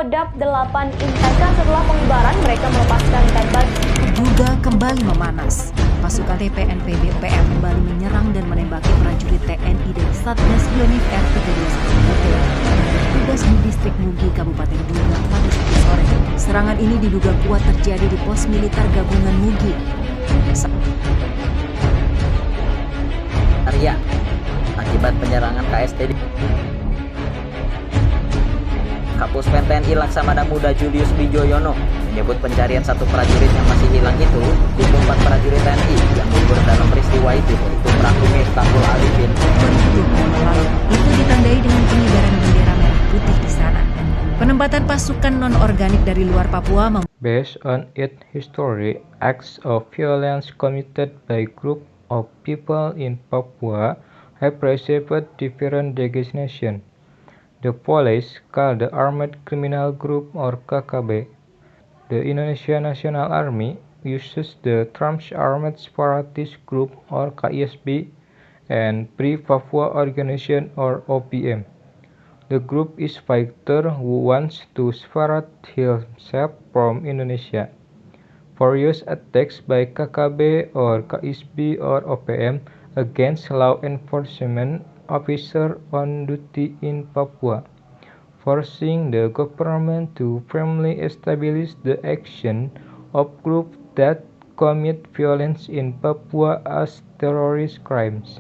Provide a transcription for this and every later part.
Kodap 8 Intaka setelah pengibaran mereka melepaskan tembak. Juga kembali memanas. Pasukan TPNPB OPM kembali menyerang dan menembaki prajurit TNI dari Satgas Yonif R321 dan bertugas di distrik Mugi, Kabupaten Duga pada Sabtu sore. Serangan ini diduga kuat terjadi di pos militer gabungan Mugi. Arya, akibat penyerangan KST di Kapuspen TNI Laksamana Muda Julius Wijoyono menyebut pencarian satu prajurit yang masih hilang itu 24 prajurit TNI yang gugur dalam peristiwa itu yaitu Pratu Miftahul Arifin. Itu ditandai dengan pengibaran bendera merah putih di sana. Penempatan pasukan non-organik dari luar Papua based on its history, acts of violence committed by group of people in Papua have received different designations. The police called the Armed Criminal Group or KKB. The Indonesian National Army uses the terms Armed Separatist Group or KISB and Free Papua Organization or OPM. The group is fighter who wants to separate himself from Indonesia. Various attacks by KKB or KISB or OPM against law enforcement officers on duty in Papua, forcing the government to firmly establish the action of groups that commit violence in Papua as terrorist crimes.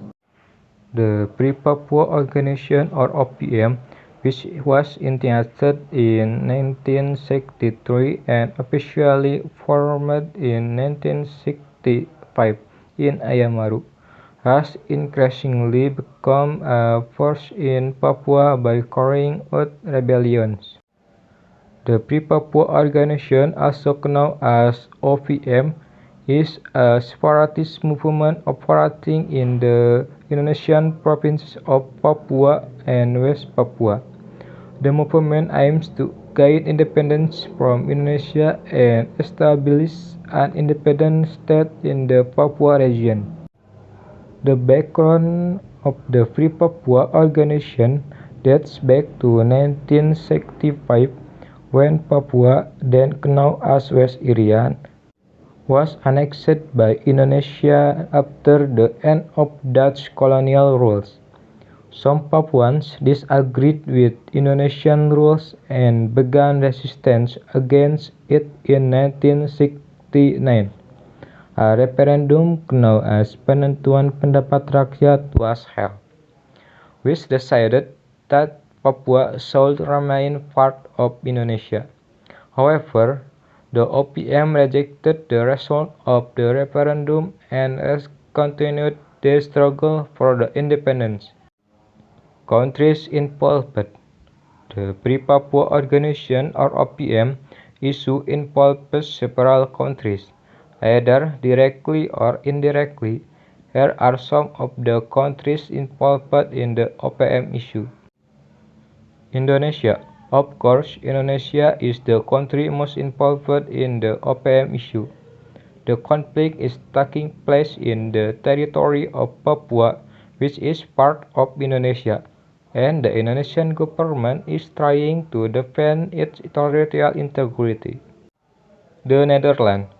The Free Papua Organization or OPM, which was initiated in 1963 and officially formed in 1965 in Ayamaru, has increasingly become a force in Papua by carrying out rebellions. The Free Papua Organization, also known as OPM, is a separatist movement operating in the Indonesian provinces of Papua and West Papua. The movement aims to gain independence from Indonesia and establish an independent state in the Papua region. The background of the Free Papua Organization dates back to 1965 when Papua, then known as West Irian, was annexed by Indonesia after the end of Dutch colonial rules. Some Papuans disagreed with Indonesian rules and began resistance against it in 1969. A referendum known as Penentuan Pendapat Rakyat was held, which decided that Papua should remain part of Indonesia. However, the OPM rejected the result of the referendum and has continued their struggle for the independence. Countries involved. The Free Papua Organization or OPM issue involved several countries, either directly or indirectly. Here are some of the countries involved in the OPM issue. Indonesia. Of course, Indonesia is the country most involved in the OPM issue. The conflict is taking place in the territory of Papua, which is part of Indonesia, and the Indonesian government is trying to defend its territorial integrity. The Netherlands.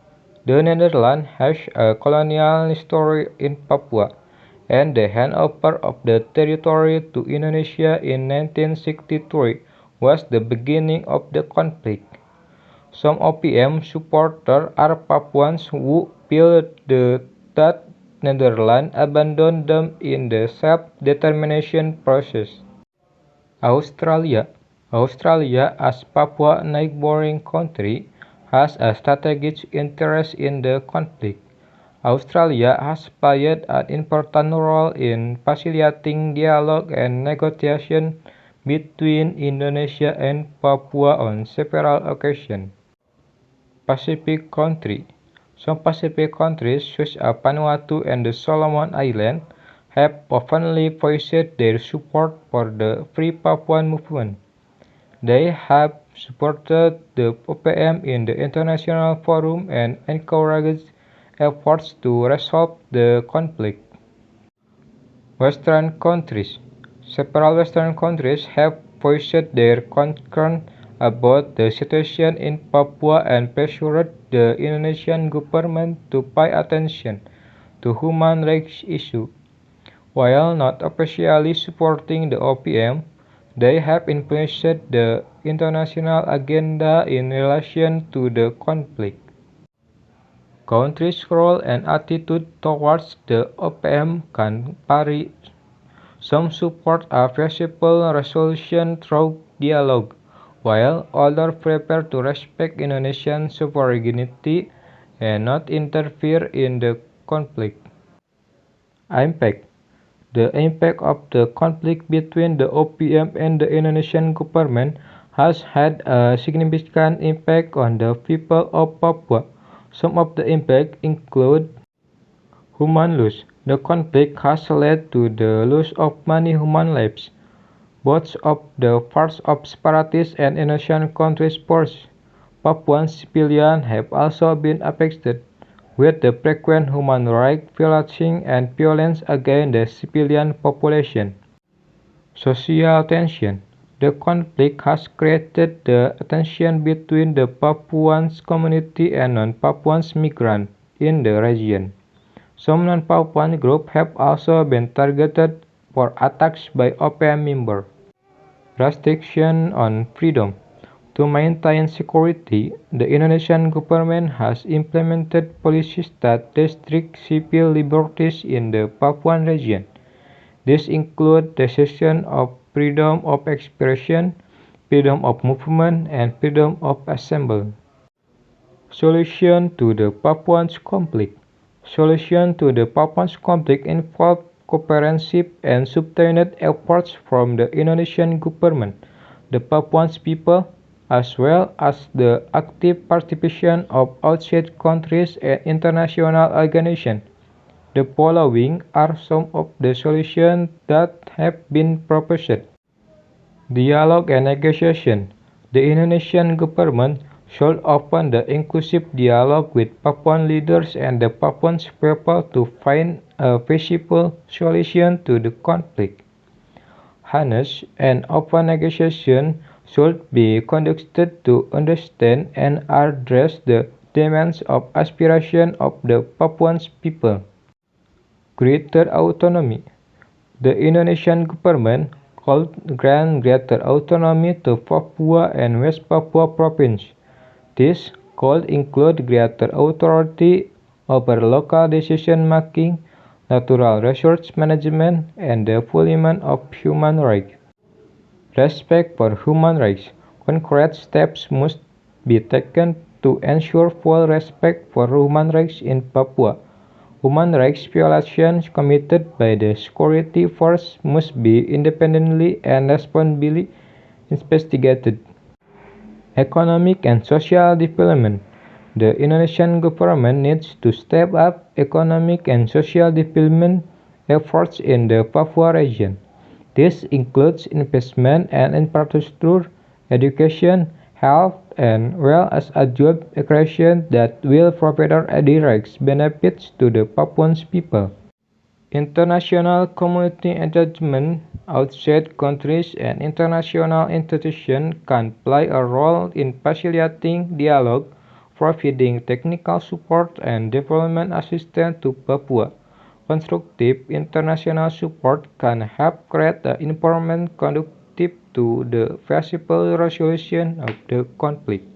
The Netherlands has a colonial history in Papua, and the handover of the territory to Indonesia in 1963 was the beginning of the conflict. Some OPM supporters are Papuans who feel that Netherlands abandoned them in the self-determination process. Australia. Australia, as Papua neighboring country, has a strategic interest in the conflict. Australia has played an important role in facilitating dialogue and negotiation between Indonesia and Papua on several occasions. Pacific country. Some Pacific countries, such as Vanuatu and the Solomon Islands, have openly voiced their support for the Free Papuan movement. They have supported the OPM in the international forum and encouraged efforts to resolve the conflict. Western countries. Several Western countries have voiced their concern about the situation in Papua and pressured the Indonesian government to pay attention to human rights issues. While not officially supporting the OPM, they have influenced the international agenda in relation to the conflict. Countries' role and attitude towards the OPM can vary. Some support a peaceful resolution through dialogue, while others prefer to respect Indonesian sovereignty and not interfere in the conflict. Impact. The impact of the conflict between the OPM and the Indonesian government has had a significant impact on the people of Papua. Some of the impact include human loss. The conflict has led to the loss of many human lives, both of the parts of separatist and Indonesian countries' forces. Papuan civilians have also been affected, with the frequent human rights violations and violence against the civilian population. Social tension. The conflict has created the tension between the Papuan community and non-Papuan migrants in the region. Some non-Papuan groups have also been targeted for attacks by OPM members. Restriction on freedom. To maintain security, the Indonesian government has implemented policies that restrict civil liberties in the Papuan region. These include restriction of freedom of expression, freedom of movement, and freedom of assembly. Solution to the Papuan conflict. Solution to the Papuan conflict involve comprehensive and sustained efforts from the Indonesian government, the Papuan people, as well as the active participation of outside countries and international organizations. The following are some of the solutions that have been proposed. Dialogue and negotiation. The Indonesian government should open the inclusive dialogue with Papuan leaders and the Papuan people to find a peaceful solution to the conflict. Honest and open negotiation should be conducted to understand and address the demands and aspirations of the Papuan people. Greater autonomy. The Indonesian government could grant greater autonomy to Papua and West Papua province. This could include greater authority over local decision-making, natural resource management, and the fulfillment of human rights. Respect for human rights. Concrete steps must be taken to ensure full respect for human rights in Papua. Human rights violations committed by the security force must be independently and responsibly investigated. Economic and social development. The Indonesian government needs to step up economic and social development efforts in the Papua region. This includes investment in infrastructure, education, health, and well as a job creation that will provide direct benefits to the Papuan people. International community engagement outside countries and international institutions can play a role in facilitating dialogue, providing technical support and development assistance to Papua. Constructive international support can help create an environment conducive to the peaceful resolution of the conflict.